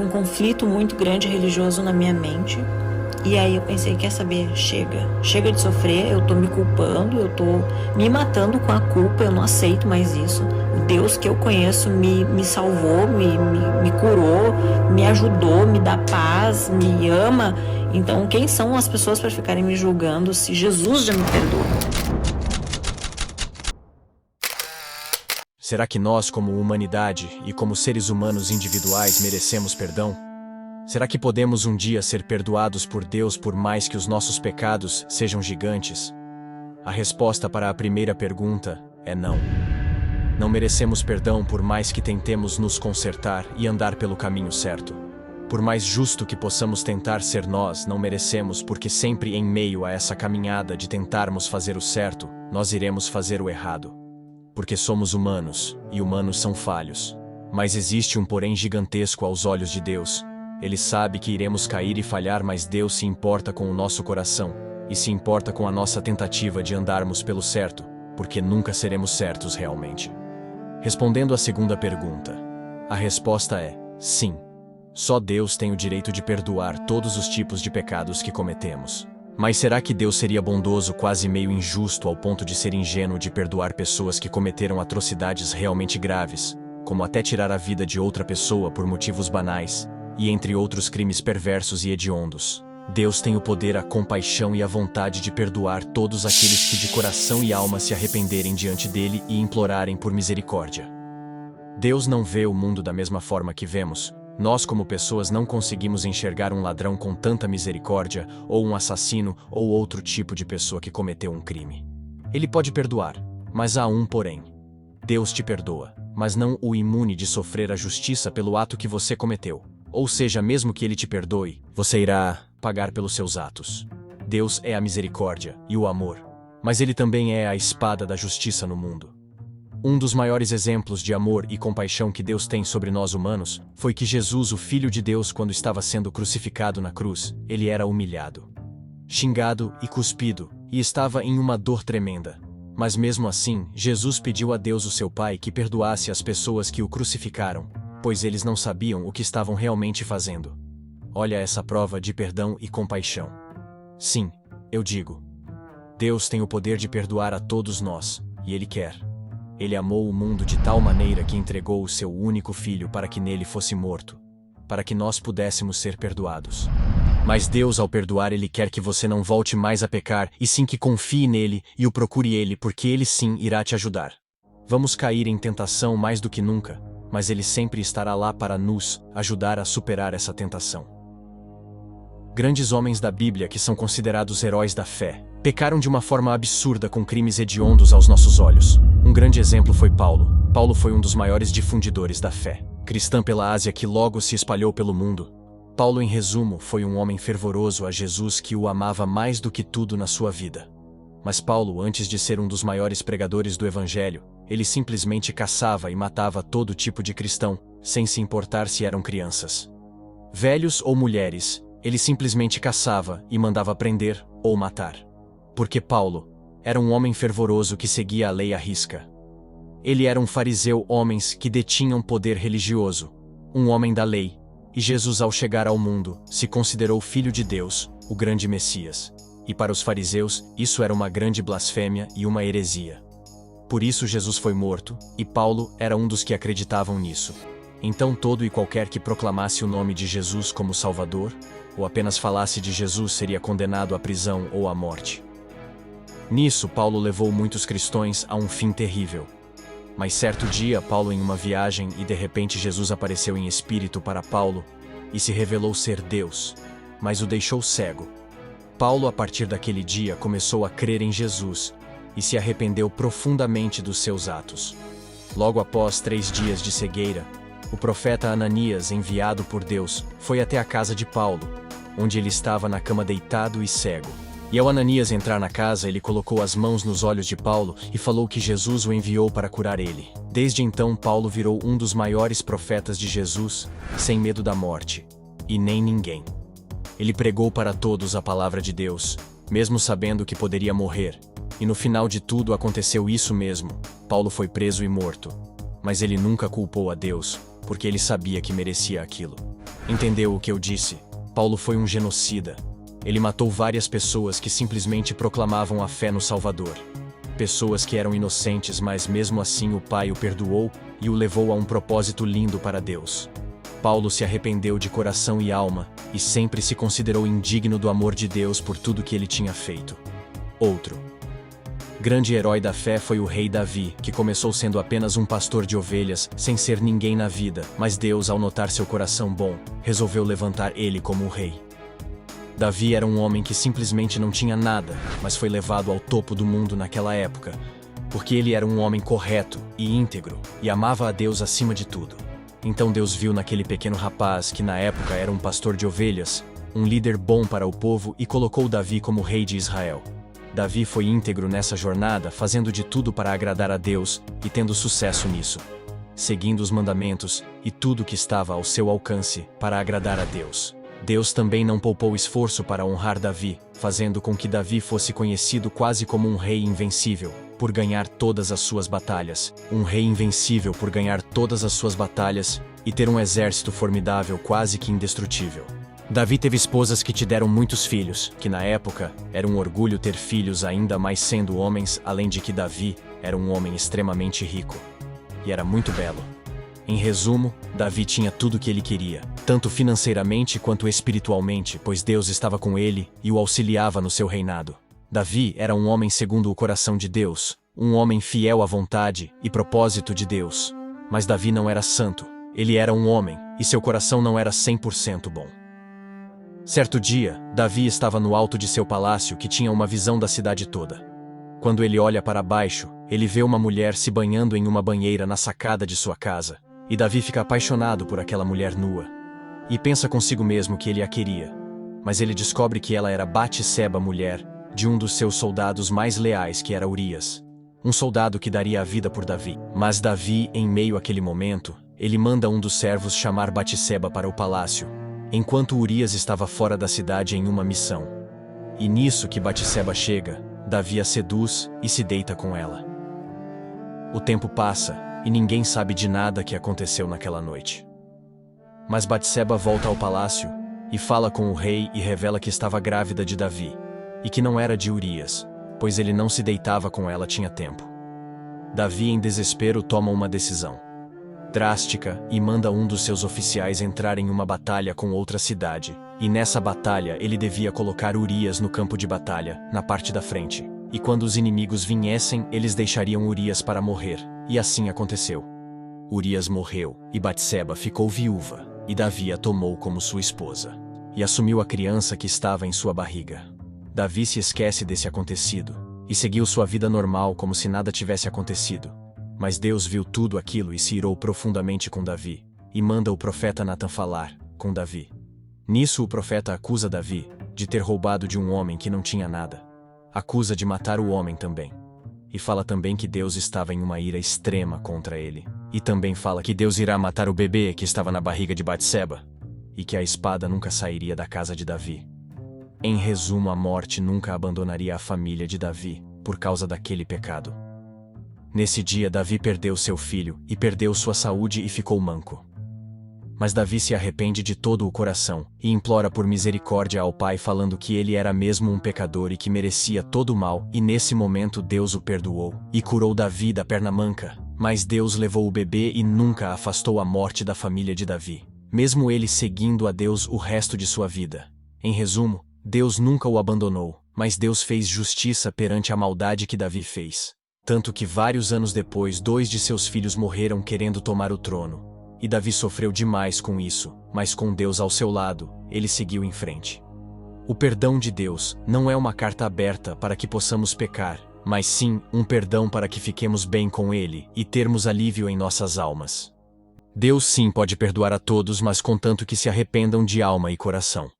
Um conflito muito grande religioso na minha mente. E aí eu pensei, quer saber? Chega de sofrer, eu tô me culpando, eu tô me matando com a culpa, eu não aceito mais isso. O Deus que eu conheço me salvou, me curou, me ajudou, me dá paz, me ama. Então quem são as pessoas para ficarem me julgando se Jesus já me perdoou? Será que nós, como humanidade e como seres humanos individuais, merecemos perdão? Será que podemos um dia ser perdoados por Deus por mais que os nossos pecados sejam gigantes? A resposta para a primeira pergunta é não. Não merecemos perdão por mais que tentemos nos consertar e andar pelo caminho certo. Por mais justo que possamos tentar ser nós, não merecemos, porque sempre em meio a essa caminhada de tentarmos fazer o certo, nós iremos fazer o errado. Porque somos humanos, e humanos são falhos. Mas existe um porém gigantesco aos olhos de Deus. Ele sabe que iremos cair e falhar, mas Deus se importa com o nosso coração, e se importa com a nossa tentativa de andarmos pelo certo, porque nunca seremos certos realmente. Respondendo à segunda pergunta, a resposta é sim. Só Deus tem o direito de perdoar todos os tipos de pecados que cometemos. Mas será que Deus seria bondoso, quase meio injusto, ao ponto de ser ingênuo de perdoar pessoas que cometeram atrocidades realmente graves, como até tirar a vida de outra pessoa por motivos banais, e entre outros crimes perversos e hediondos? Deus tem o poder, a compaixão e a vontade de perdoar todos aqueles que de coração e alma se arrependerem diante dele e implorarem por misericórdia. Deus não vê o mundo da mesma forma que vemos. Nós, como pessoas, não conseguimos enxergar um ladrão com tanta misericórdia, ou um assassino, ou outro tipo de pessoa que cometeu um crime. Ele pode perdoar, mas há um porém. Deus te perdoa, mas não o imune de sofrer a justiça pelo ato que você cometeu. Ou seja, mesmo que ele te perdoe, você irá pagar pelos seus atos. Deus é a misericórdia e o amor, mas ele também é a espada da justiça no mundo. Um dos maiores exemplos de amor e compaixão que Deus tem sobre nós humanos foi que Jesus, o Filho de Deus, quando estava sendo crucificado na cruz, ele era humilhado, xingado e cuspido, e estava em uma dor tremenda. Mas mesmo assim, Jesus pediu a Deus, o seu Pai, que perdoasse as pessoas que o crucificaram, pois eles não sabiam o que estavam realmente fazendo. Olha essa prova de perdão e compaixão. Sim, eu digo. Deus tem o poder de perdoar a todos nós, e Ele quer. Ele amou o mundo de tal maneira que entregou o seu único filho para que nele fosse morto, para que nós pudéssemos ser perdoados. Mas Deus, ao perdoar, Ele quer que você não volte mais a pecar, e sim que confie nele e o procure Ele, porque Ele sim irá te ajudar. Vamos cair em tentação mais do que nunca, mas Ele sempre estará lá para nos ajudar a superar essa tentação. Grandes homens da Bíblia, que são considerados heróis da fé, pecaram de uma forma absurda com crimes hediondos aos nossos olhos. Um grande exemplo foi Paulo. Paulo foi um dos maiores difundidores da fé cristã pela Ásia, que logo se espalhou pelo mundo. Paulo, em resumo, foi um homem fervoroso a Jesus, que o amava mais do que tudo na sua vida. Mas Paulo, antes de ser um dos maiores pregadores do Evangelho, ele simplesmente caçava e matava todo tipo de cristão, sem se importar se eram crianças, velhos ou mulheres. Ele simplesmente caçava e mandava prender ou matar. Porque Paulo era um homem fervoroso que seguia a lei à risca. Ele era um fariseu, homens que detinham poder religioso, um homem da lei, e Jesus, ao chegar ao mundo, se considerou filho de Deus, o grande Messias. E para os fariseus, isso era uma grande blasfêmia e uma heresia. Por isso Jesus foi morto, e Paulo era um dos que acreditavam nisso. Então todo e qualquer que proclamasse o nome de Jesus como Salvador, ou apenas falasse de Jesus, seria condenado à prisão ou à morte. Nisso, Paulo levou muitos cristãos a um fim terrível. Mas certo dia, Paulo em uma viagem, e de repente Jesus apareceu em espírito para Paulo, e se revelou ser Deus, mas o deixou cego. Paulo, a partir daquele dia, começou a crer em Jesus, e se arrependeu profundamente dos seus atos. Logo após 3 dias de cegueira, o profeta Ananias, enviado por Deus, foi até a casa de Paulo, onde ele estava na cama deitado e cego. E ao Ananias entrar na casa, ele colocou as mãos nos olhos de Paulo e falou que Jesus o enviou para curar ele. Desde então, Paulo virou um dos maiores profetas de Jesus, sem medo da morte, e nem ninguém. Ele pregou para todos a palavra de Deus, mesmo sabendo que poderia morrer. E no final de tudo aconteceu isso mesmo. Paulo foi preso e morto. Mas ele nunca culpou a Deus, porque ele sabia que merecia aquilo. Entendeu o que eu disse? Paulo foi um genocida. Ele matou várias pessoas que simplesmente proclamavam a fé no Salvador. Pessoas que eram inocentes, mas mesmo assim o Pai o perdoou e o levou a um propósito lindo para Deus. Paulo se arrependeu de coração e alma e sempre se considerou indigno do amor de Deus por tudo que ele tinha feito. Outro grande herói da fé foi o rei Davi, que começou sendo apenas um pastor de ovelhas, sem ser ninguém na vida, mas Deus, ao notar seu coração bom, resolveu levantar ele como o rei. Davi era um homem que simplesmente não tinha nada, mas foi levado ao topo do mundo naquela época, porque ele era um homem correto e íntegro, e amava a Deus acima de tudo. Então Deus viu naquele pequeno rapaz, que na época era um pastor de ovelhas, um líder bom para o povo e colocou Davi como rei de Israel. Davi foi íntegro nessa jornada, fazendo de tudo para agradar a Deus e tendo sucesso nisso, seguindo os mandamentos e tudo que estava ao seu alcance para agradar a Deus. Deus também não poupou esforço para honrar Davi, fazendo com que Davi fosse conhecido quase como um rei invencível, por ganhar todas as suas batalhas. Um rei invencível por ganhar todas as suas batalhas e ter um exército formidável, quase que indestrutível. Davi teve esposas que te deram muitos filhos, que na época era um orgulho ter filhos, ainda mais sendo homens, além de que Davi era um homem extremamente rico. E era muito belo. Em resumo, Davi tinha tudo o que ele queria, tanto financeiramente quanto espiritualmente, pois Deus estava com ele e o auxiliava no seu reinado. Davi era um homem segundo o coração de Deus, um homem fiel à vontade e propósito de Deus. Mas Davi não era santo, ele era um homem, e seu coração não era 100% bom. Certo dia, Davi estava no alto de seu palácio, que tinha uma visão da cidade toda. Quando ele olha para baixo, ele vê uma mulher se banhando em uma banheira na sacada de sua casa. E Davi fica apaixonado por aquela mulher nua. E pensa consigo mesmo que ele a queria. Mas ele descobre que ela era Batseba, mulher de um dos seus soldados mais leais, que era Urias. Um soldado que daria a vida por Davi. Mas Davi, em meio àquele momento, ele manda um dos servos chamar Batseba para o palácio, enquanto Urias estava fora da cidade em uma missão. E nisso que Batseba chega, Davi a seduz e se deita com ela. O tempo passa, e ninguém sabe de nada que aconteceu naquela noite. Mas Batseba volta ao palácio e fala com o rei e revela que estava grávida de Davi, e que não era de Urias, pois ele não se deitava com ela tinha tempo. Davi, em desespero, toma uma decisão drástica e manda um dos seus oficiais entrar em uma batalha com outra cidade, e nessa batalha ele devia colocar Urias no campo de batalha, na parte da frente, e quando os inimigos viessem, eles deixariam Urias para morrer. E assim aconteceu. Urias morreu, e Batseba ficou viúva, e Davi a tomou como sua esposa, e assumiu a criança que estava em sua barriga. Davi se esquece desse acontecido, e seguiu sua vida normal como se nada tivesse acontecido. Mas Deus viu tudo aquilo e se irou profundamente com Davi, e manda o profeta Natan falar com Davi. Nisso o profeta acusa Davi de ter roubado de um homem que não tinha nada. Acusa de matar o homem também. E fala também que Deus estava em uma ira extrema contra ele. E também fala que Deus irá matar o bebê que estava na barriga de Batseba. E que a espada nunca sairia da casa de Davi. Em resumo, a morte nunca abandonaria a família de Davi, por causa daquele pecado. Nesse dia, Davi perdeu seu filho, e perdeu sua saúde e ficou manco. Mas Davi se arrepende de todo o coração, e implora por misericórdia ao Pai, falando que ele era mesmo um pecador e que merecia todo o mal, e nesse momento Deus o perdoou, e curou Davi da perna manca. Mas Deus levou o bebê e nunca afastou a morte da família de Davi, mesmo ele seguindo a Deus o resto de sua vida. Em resumo, Deus nunca o abandonou, mas Deus fez justiça perante a maldade que Davi fez. Tanto que vários anos depois, 2 de seus filhos morreram querendo tomar o trono. E Davi sofreu demais com isso, mas com Deus ao seu lado, ele seguiu em frente. O perdão de Deus não é uma carta aberta para que possamos pecar, mas sim um perdão para que fiquemos bem com Ele e termos alívio em nossas almas. Deus sim pode perdoar a todos, mas contanto que se arrependam de alma e coração.